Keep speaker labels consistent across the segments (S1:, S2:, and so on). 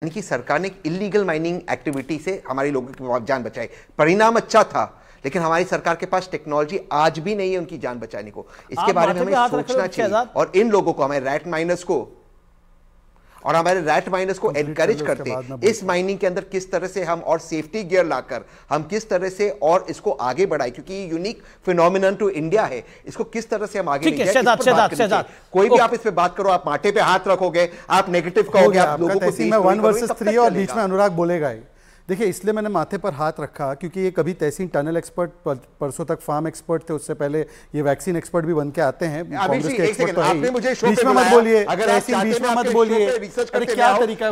S1: यानी कि सरकार ने इलीगल माइनिंग एक्टिविटी से हमारे लोगों की जान बचाई। परिणाम अच्छा था, लेकिन हमारी सरकार के पास टेक्नोलॉजी आज भी नहीं है उनकी जान बचाने को। इसके बारे में हमें सोचना चाहिए और इन लोगों को, हमारे रैट माइनर्स को और हमारे रैट माइनर्स को एनकरेज करते इस माइनिंग के अंदर किस तरह से हम और सेफ्टी गियर लाकर हम किस तरह से और इसको आगे बढ़ाए, क्योंकि ये यूनिक फिनोमिनन टू इंडिया है। इसको किस तरह से हम आगे ले जाए, कोई भी आप इस पे बात करो, आप माथे पे हाथ रखोगे, आप नेगेटिव कहोगे, आप लोगों को
S2: 1 वर्सेस 3 और बीच में अनुराग बोलेगा ही। देखिए, इसलिए मैंने माथे पर हाथ रखा क्योंकि ये कभी तहसीन टनल एक्सपर्ट, परसों तक फार्म एक्सपर्ट थे, उससे पहले ये वैक्सीन एक्सपर्ट भी बन के आते हैं। कांग्रेस के एक्सपर्ट तो है। बीच में मत बोलिए, तहसीन बीच में मत बोलिए। अरे क्या तरीका है?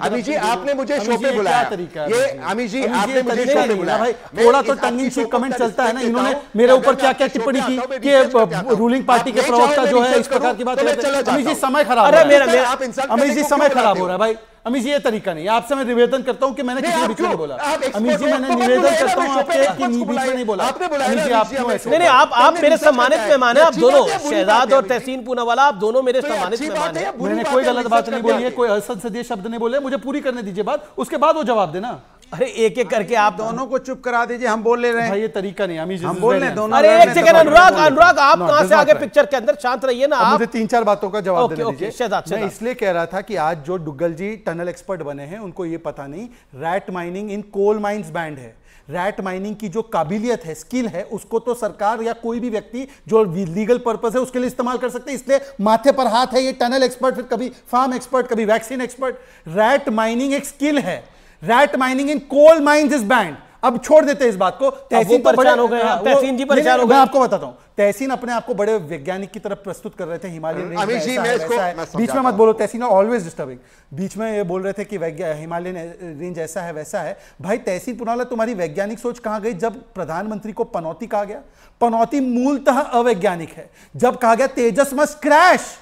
S1: अमित जी, आपने मुझे शो पे बुलाया। ये अमित जी, आपने मुझे शो पे बुलाया भाई।
S2: थोड़ा तो टंग इन चीक कमेंट चलता है ना। इन्होंने मेरे ऊपर क्या क्या टिप्पणी की कि रूलिंग पार्टी के प्रवक्ता जो है इस प्रकार की बात करते हैं। अमित जी, समय खराब हो रहा है। अमित जी, समय खराब हो रहा है भाई। अमित जी, ये तरीका नहीं। आपसे मैं निवेदन करता हूं कि मैंने किसी बीच में नहीं बोला। अमित जी, मैंने निवेदन करता हूं आपके कि बीच में नहीं बोला। अमित जी, आप क्यों ऐसे?
S3: नहीं, आप मेरे सम्मानित मेहमान हैं। आप दोनों, शहजाद और तहसीन पूनावाला, आप दोनों मेरे सम्मानित मेहमान हैं।
S2: मैंने कोई गलत बात नहीं बोली है, कोई असंसदीय शब्द नहीं बोले। मुझे पूरी करने दीजिए बात, उसके बाद वो जवाब देना।
S3: अरे एक एक करके आप
S4: दोनों को चुप करा दीजिए, हम बोल ले रहे हैं।
S2: भाई, ये तरीका नहीं। अमित जी,
S4: हम बोल रहे हैं दोनों।
S3: अरे एक सेकंड, अनुराग आप कहां से आगे पिक्चर के अंदर? शांत रहिए ना आप।
S2: मुझे 3-4 बातों का जवाब देने दीजिए।
S3: मैं
S2: इसलिए कह रहा था कि आज जो डुग्गल जी टनल एक्सपर्ट बने हैं, उनको ये पता नहीं rat mining in coal mines banned है। रैट माइनिंग की जो काबिलियत है, स्किल है, उसको तो सरकार या कोई भी व्यक्ति जो लीगल पर्पस है उसके लिए इस्तेमाल कर सकते हैं। इसलिए माथे पर हाथ है। ये टनल एक्सपर्ट, फिर कभी फार्म एक्सपर्ट, कभी वैक्सीन एक्सपर्ट। रैट माइनिंग एक स्किल है। Rat mining in coal mines is banned. अब छोड़ देते हैं इस बात को। तहसीन
S3: परेशान हो गए, तहसीन जी परेशान हो गए।
S2: मैं आपको बताता हूं, तहसीन अपने आप को बड़े वैज्ञानिक की तरफ प्रस्तुत कर रहे थे। हिमालयन रेंज, बीच में मत बोलो। तहसीन ऑलवेज डिस्टर्बिंग। बीच में ये बोल रहे थे कि हिमालयन रेंज ऐसा है वैसा है। भाई तहसीन पुनावाला, तुम्हारी वैज्ञानिक सोच कहां गई जब प्रधानमंत्री को पनौती कहा गया? पनौती मूलतः अवैज्ञानिक है। जब कहा गया तेजस मस्ट क्रैश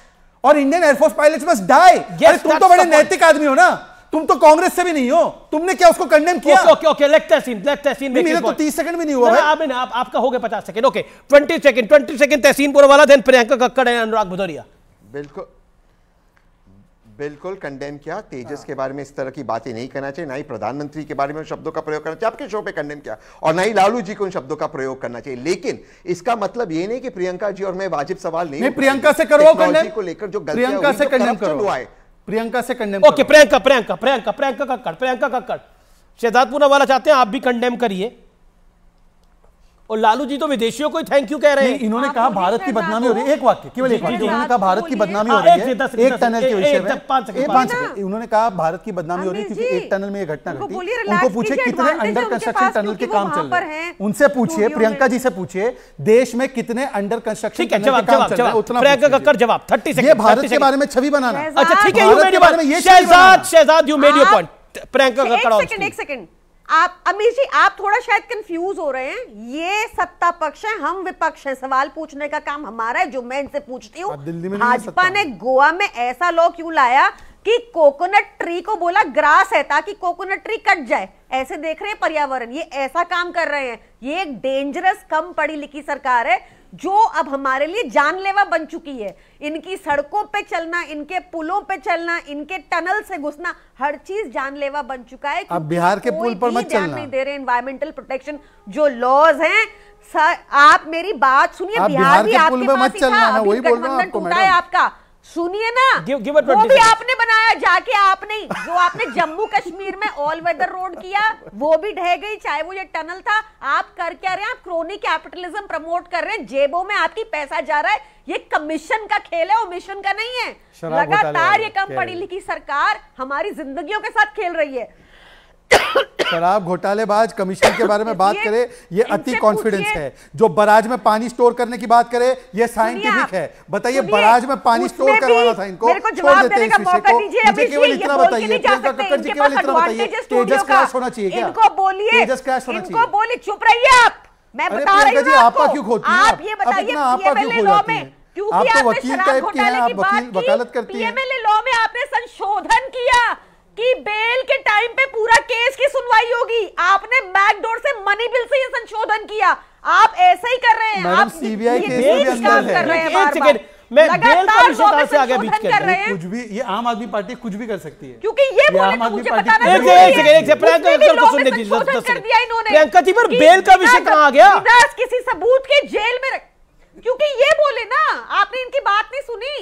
S2: और Indian air force pilots must die, तुम तो बड़े नैतिक आदमी हो ना। तुम तो कांग्रेस से भी नहीं हो। तुमने क्या उसको कंडेम किया?
S3: ओके, लेट तहसीन
S2: मेरा तो 30 सेकंड भी नहीं हुआ भाई।
S3: आपका हो गया 50 second. Okay, 20 second Tehseen Poonawalla, then Priyanka Kakkar and Anurag Bhadauria.
S1: बिल्कुल कंडेम किया। तेजस के बारे में इस तरह की बातें नहीं करना चाहिए, ना ही प्रधानमंत्री के बारे में शब्दों का प्रयोग करना चाहिए। आपके शो पे कंडेम किया, और ना ही लालू जी को उन शब्दों का प्रयोग करना चाहिए। लेकिन इसका मतलब ये नहीं कि प्रियंका जी और मैं वाजिब सवाल नहीं,
S2: प्रियंका से करो कंडेम
S1: को लेकर जो
S2: प्रियंका से कंडेम करो। प्रियंका से कंडेम।
S3: ओके, प्रियंका कक्कड़, शहजाद पूनावाला चाहते हैं आप भी कंडेम करिए। और लालू जी तो विदेशियों को ही थैंक यू कह रहे हैं।
S2: इन्होंने कहा भारत की बदनामी हो रही है। एक वाक्य, केवल एक वाक्य। उन्होंने कहा भारत की बदनामी हो रही है एक टनल के विषय में। 5 सेकंड। उन्होंने कहा भारत की बदनामी हो रही है क्योंकि एक टनल में ये घटना घटी। उनको पूछे कितने अंडर कंस्ट्रक्शन टनल के काम चल रहे हैं, उनसे पूछिए, प्रियंका जी से पूछिए, देश में कितने अंडर कंस्ट्रक्शन टनल के काम चल रहे हैं उतना।
S3: प्रियंका कक्कड़ जवाब 30 सेकंड।
S2: ये भारत के बारे में छवि बनाना।
S3: अच्छा ठीक है, Shehzad you made your point. Priyanka Kakkar,
S5: एक सेकंड। आप अमीर जी, आप थोड़ा शायद कंफ्यूज हो रहे हैं। ये सत्ता पक्ष है, हम विपक्ष है। सवाल पूछने का काम हमारा है, जो मैं इनसे पूछती हूँ। भाजपा ने गोवा में ऐसा लॉ क्यों लाया कि कोकोनट ट्री को बोला ग्रास है ताकि कोकोनट ट्री कट जाए? ऐसे देख रहे हैं पर्यावरण, ये ऐसा काम कर रहे हैं। ये एक डेंजरस, कम पढ़ी लिखी सरकार है जो अब हमारे लिए जानलेवा बन चुकी है। इनकी सड़कों पे चलना, इनके पुलों पे चलना, इनके टनल से घुसना, हर चीज जानलेवा बन चुका है।
S2: अब बिहार के पुल पर मत चलना।
S5: नहीं दे रहे एनवायरमेंटल प्रोटेक्शन जो लॉज हैं। आप मेरी बात सुनिए, बिहार भी आपके पास ही था, अभी गठबंधन टूटा है आपका। सुनिए ना, वो भी आपने बनाया जाके। आपने जो आपने जम्मू कश्मीर में ऑल वेदर रोड किया, वो भी ढह गई, चाहे वो ये टनल था। आप कर क्या रहे हैं? आप क्रोनी कैपिटलिज्म प्रमोट कर रहे हैं। जेबों में आपकी पैसा जा रहा है। ये कमीशन का खेल है, ओमिशन का नहीं है। लगातार ये कम पढ़ी लिखी सरकार हमारी जिंदगियों के साथ खेल रही है।
S2: शराब घोटालेबाज कमीशन के बारे में बात करे, ये अति कॉन्फिडेंस है। जो बराज में पानी स्टोर करने की बात करे, ये साइंटिफिक है। बताइए, बराज में पानी स्टोर करवाना था इनको, छोड़ देते हैं इस विषय को। मुझे केवल इतना बताइए, प्रियंका कक्कड़ जी, केवल इतना बताइए, तेजस क्रैश होना चाहिए क्या?
S5: इनको बोलिए,
S2: तेजस क्रैश होना चाहिए।
S5: इनको बोलिए, चुप रहिए आप। मैं बता रही हूं
S2: आपको। क्यों खोती हैं
S5: आप? ये बताइए, पीएमएलए लॉ में क्योंकि
S2: आपने वकील टाइप की हैं, आप वकालत करती हैं।
S5: पीएमएलए लॉ में आपने संशोधन किया कि बेल के टाइम पे पूरा केस की सुनवाई होगी। आपने बैकडोर से मनी बिल से ये संशोधन किया। आप ऐसे ही कर रहे हैं। आप
S2: सीबीआई केस
S5: में भी अंदर है।
S3: मैं बेल का विषय कहां से आ गया बीच के अंदर?
S2: कुछ भी, ये आम आदमी पार्टी कुछ भी कर सकती है,
S5: क्योंकि ये
S2: आम आदमी पार्टी
S3: प्रियंका जी पर बेल का विषय कहां आ गया?
S5: किसी सबूत के जेल में, क्योंकि ये बोले ना, आपने इनकी बात नहीं सुनी,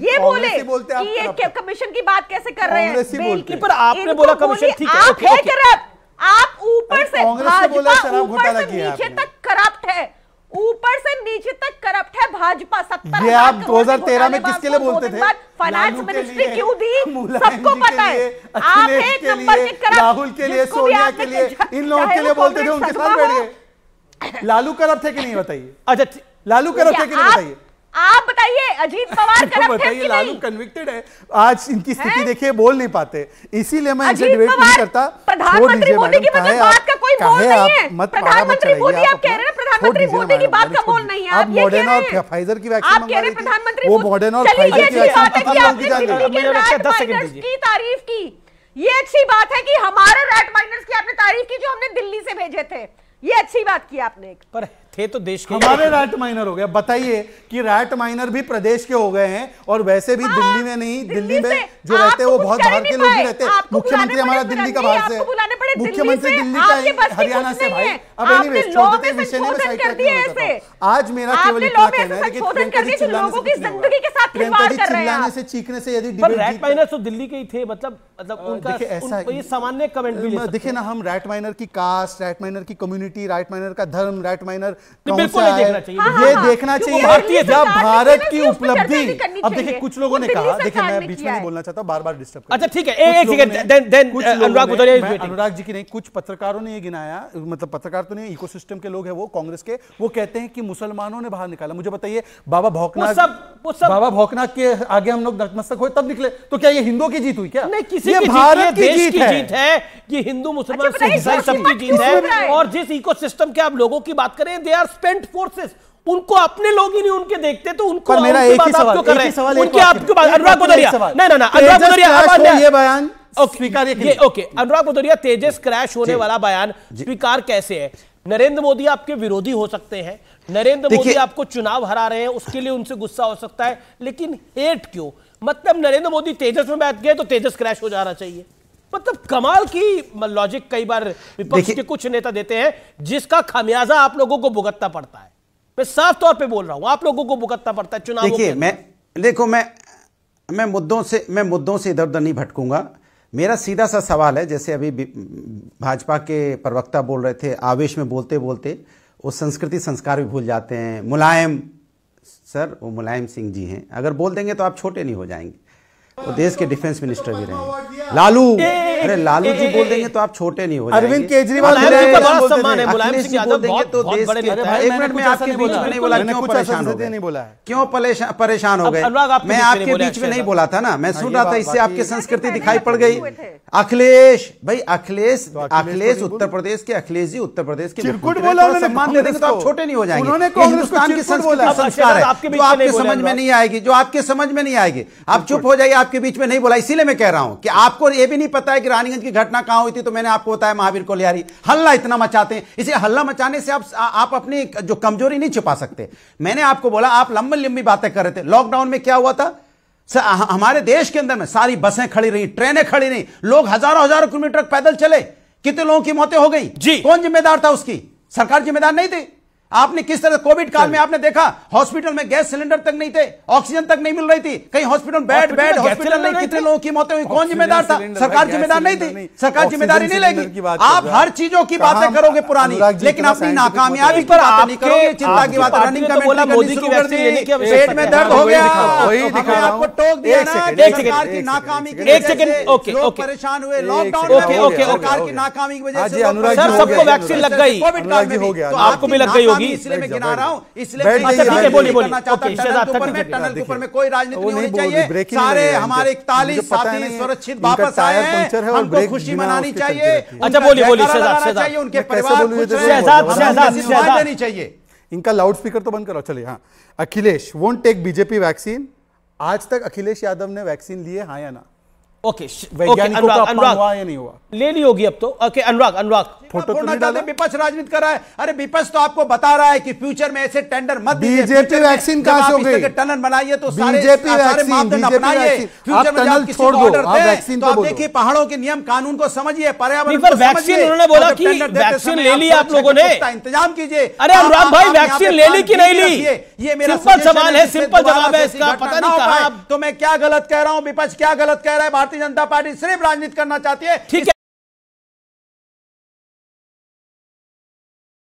S5: ये बोले कि ये कमीशन की बात कैसे कर रहे हैं बेल की,
S3: पर आपने बोला कमीशन ठीक है,
S5: आप है करप्ट, आप ऊपर से भाजपा ऊपर से नीचे तक करप्ट है, ऊपर से नीचे तक करप्ट है भाजपा। 70
S2: ये आप 2013 में किसके लिए बोलते थे?
S5: फाइनेंस मिनिस्ट्री क्यों दी सबको पता है, आप एक नंबर के करप्ट,
S2: राहुल के लिए, सोनिया के लिए, इन लोगों के लिए बोलते थे, उनके साथ बैठ गए। लालू करप्ट है कि नहीं बताइए?
S3: अच्छा
S2: लालू करप्ट है कि नहीं बताइए?
S5: आप बताइए, अजीत पवार करप्ट है कि
S2: लालू कन्विक्टेड है, आज इनकी स्थिति देखिए, बोल नहीं पाते, इसीलिए मैं इनसे डिबेट नहीं करता।
S5: प्रधानमंत्री मोदी की मतलब बात का कोई मोल नहीं है, प्रधानमंत्री मोदी आप कह रहे हैं, प्रधानमंत्री मोदी की बात का मोल नहीं है, आप
S2: मॉडर्ना और फाइजर की वैक्सीन
S5: आप कह रहे हैं प्रधानमंत्री,
S2: वो मॉडर्ना और फाइजर की
S5: वैक्सीन की तारीफ की, ये अच्छी बात है कि हमारे रैट माइनर्स की आपने तारीफ की जो हमने दिल्ली से भेजे थे, ये अच्छी बात की आपने।
S3: पर थे तो देश के,
S2: हमारे रैट माइनर हो गया। बताइए कि रैट माइनर भी प्रदेश के हो गए हैं, और वैसे भी दिल्ली में नहीं, दिल्ली में जो रहते हैं वो बहुत बाहर के लोग भी रहते हैं। मुख्यमंत्री हमारा दिल्ली का बाहर से, मुख्यमंत्री दिल्ली का, हरियाणा से। भाई अब एनीवे छोड़ते हैं विषय, में साइड ट्रैक। आज मेरा केवल इतना कहना है कि प्रियंका जी चिल्लाने से, चीखने से यदि
S3: रैट माइनर तो दिल्ली के ही थे, मतलब उनका ये सामान्य कमेंट भी
S2: देखिए ना, हम रैट माइनर की कास्ट, रैट माइनर की कम्युनिटी, रैट माइनर का धर्म, रैट माइनर
S3: बिल्कुल नहीं देखना चाहिए,
S2: ये देखना चाहिए जब भारत की उपलब्धि। अब देखिए कुछ लोगों ने कहा, देखिए मैं बीच में नहीं बोलना चाहता, बार-बार डिस्टर्ब।
S3: अच्छा ठीक है, अनुराग भदौरिया,
S2: अनुराग जी की नहीं, कुछ पत्रकारों ने ये गिनाया, मतलब पत्रकार तो नहीं, इकोसिस्टम के लोग हैं वो, कांग्रेस के, वो कहते हैं कि मुसलमानों ने बाहर निकाला। मुझे बताइए, बाबा भौकनाथ के आगे हम लोग नतमस्तक हुए तब निकले, तो क्या ये हिंदुओं की जीत हुई क्या?
S3: नहीं, किसी की भारत की जीत है कि हिंदू मुसलमान सबकी जीत है। और जिस इकोसिस्टम के आप लोगों की बात करें, दे आर स्पेंट फोर्सेस, उनको अपने लोग ही नहीं उनके देखते, तो उनको
S2: मेरा एक ही सवाल,
S3: उनकी आपके बात। अनुराग भदौरिया, नहीं अनुराग भदौरिया,
S2: ये बयान
S3: स्वीकार, ओके अनुराग भदौरिया, तेजस क्रैश होने वाला बयान स्वीकार कैसे है? नरेंद्र मोदी आपके विरोधी हो सकते हैं, नरेंद्र मोदी आपको चुनाव हरा रहे हैं, उसके लिए उनसे गुस्सा हो सकता है, लेकिन हेट क्यों? मतलब नरेंद्र मोदी तेजस में बैठ गए तो तेजस क्रैश हो जाना चाहिए। मतलब कमाल की लॉजिक कई बार विपक्ष के कुछ नेता देते हैं, जिसका खामियाजा आप लोगों को भुगतना पड़ता है। मैं साफ तौर पे बोल रहा हूं, आप लोगों को भुगतना पड़ता है चुनाव।
S4: देखिए मैं मुद्दों से इधर उधर नहीं भटकूंगा। मेरा सीधा सा सवाल है, जैसे अभी भाजपा के प्रवक्ता बोल रहे थे, आवेश में बोलते बोलते वो संस्कृति संस्कार भी भूल जाते हैं। मुलायम सर, वो मुलायम सिंह जी हैं, अगर बोल देंगे तो आप छोटे नहीं हो जाएंगे, वो देश के डिफेंस मिनिस्टर भी रहे। लालू, अरे लालू जी बोल देंगे तो आप छोटे नहीं हो जाएंगे।
S2: अरविंद केजरीवाल
S3: का बड़ा सम्मान है, मुलायम सिंह यादव
S4: तो देश के, एक मिनट में आपके बीच में नहीं बोला, क्यों परेशान हो गए? क्यों परेशान हो गए? मैं आपके बीच में नहीं बोला था ना, मैं सुन रहा था, इससे आपकी संस्कृति दिखाई पड़ गई। अखिलेश भाई, अखिलेश उत्तर प्रदेश के, अखिलेश जी उत्तर प्रदेश के सम्मान दे देंगे तो आप छोटे नहीं हो जाएंगे। हिंदुस्तान की संस्कृति संस्कार है जो आपके समझ में नहीं आएगी, जो आपके समझ में नहीं आएगी, आप चुप हो जाइए। आपके बीच में नहीं बोला, इसीलिए मैं कह रहा हूं कि आपको यह भी नहीं पता है कि रानीगंज की घटना कहां हुई थी, तो मैंने आपको बताया महावीर कोलियारी। हल्ला इतना मचाते हैं, इसे हल्ला मचाने से आप अपनी जो कमजोरी नहीं छुपा सकते। मैंने आपको बोला, आप लंबी लंबी बातें कर रहे थे। लॉकडाउन में क्या हुआ था? हमारे देश के अंदर में सारी बसें खड़ी रही, ट्रेनें खड़ी रही, लोग हजारों किलोमीटर पैदल चले, कितने लोगों की मौतें हो गई। कौन जिम्मेदार था उसकी? सरकार जिम्मेदार नहीं थी। आपने किस तरह कोविड काल में आपने देखा, हॉस्पिटल में गैस सिलेंडर तक नहीं थे, ऑक्सीजन तक नहीं मिल रही थी, कहीं हॉस्पिटल बेड हॉस्पिटल नहीं, कितने लोगों की मौतें हुई, कौन जिम्मेदार था? सरकार जिम्मेदार नहीं थी, सरकार जिम्मेदारी नहीं लेगी। आप हर चीजों की बातें करोगे पुरानी, लेकिन अपनी नाकामयाबी पर आप नहीं करोगे। चिंता की बात, रनिंग कमेंट्री शुरू कर दी, पेट में दर्द हो गया, आपको टोक दिया ना, सरकार की नाकामी की वजह से लोग परेशान हुए, लॉकडाउन सरकार की नाकामी की वजह से
S3: सबको वैक्सीन लग गई,
S4: कोविड काल में भी, तो
S3: आपको भी लग गई होगी,
S4: इसलिए मैं गिना रहा हूं। इसलिए टनल के ऊपर में कोई राजनीति नहीं होनी चाहिए। सारे हमारे 41 साथी सुरक्षित वापस आए हैं, हमको खुशी मनानी चाहिए।
S3: अच्छा बोलिए
S4: चाहिए, उनके परिवार देनी चाहिए।
S2: इनका लाउड स्पीकर तो बंद करो। चलिए, हाँ, Akhilesh won't take BJP vaccine. आज तक अखिलेश यादव ने वैक्सीन लिए, हाँ या ना?
S3: ओके अनुराग हुआ या नहीं हुआ, ले ली होगी अब तो। ओके अनुराग
S4: फोटो तो नहीं डाले, विपक्ष राजनीति कर रहा है। अरे विपक्ष तो आपको बता रहा है कि फ्यूचर में ऐसे टेंडर मत दीजिए।
S2: बीजेपी वैक्सीन कहां से हो गई?
S4: टनल बनाइए तो
S2: बीजेपी मापदंड अपनाइए।
S4: फ्यूचर में आप किसी को ऑर्डर दें तो आप देखिए पहाड़ों के नियम कानून को समझिए, पर्यावरण को
S3: वैक्सीन उन्होंने बोला कि वैक्सीन ले ली आप लोगों ने,
S4: इंतजाम कीजिए।
S3: अरे अनुराग भाई वैक्सीन ले ली कि नहीं ली? ये मेरा सिंपल सवाल है, सिंपल जवाब है इसका। पता नहीं कहां
S4: तो मैं क्या गलत कह रहा हूं, विपक्ष क्या गलत कह रहा है। भारतीय जनता पार्टी सिर्फ राजनीति करना चाहती है।
S3: ठीक